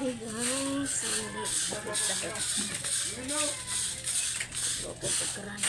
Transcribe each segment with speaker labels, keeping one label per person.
Speaker 1: Hi guys, loko pagkaran.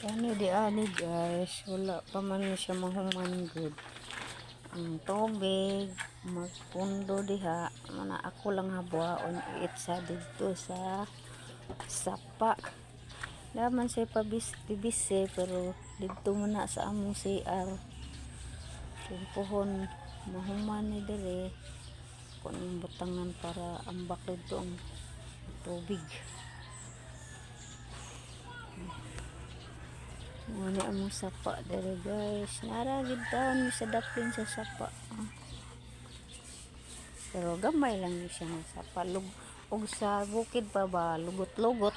Speaker 1: Ano di ani guys, wala pa man siya mahuman good. Ang tubig magpundo diha, mana ako lang habuaon itsa dito sa sapa. Daman say pabisi pero dito muna sa among CR. Timpuhon mahuman ni dire kun butangan para ambak dito ang tubig. Muna among sapa dere guys, naragid taon sa daplin sa sapa. Pero gamay lang ni siya ng sapa, ug sa bukid pa ba lugot-lugot.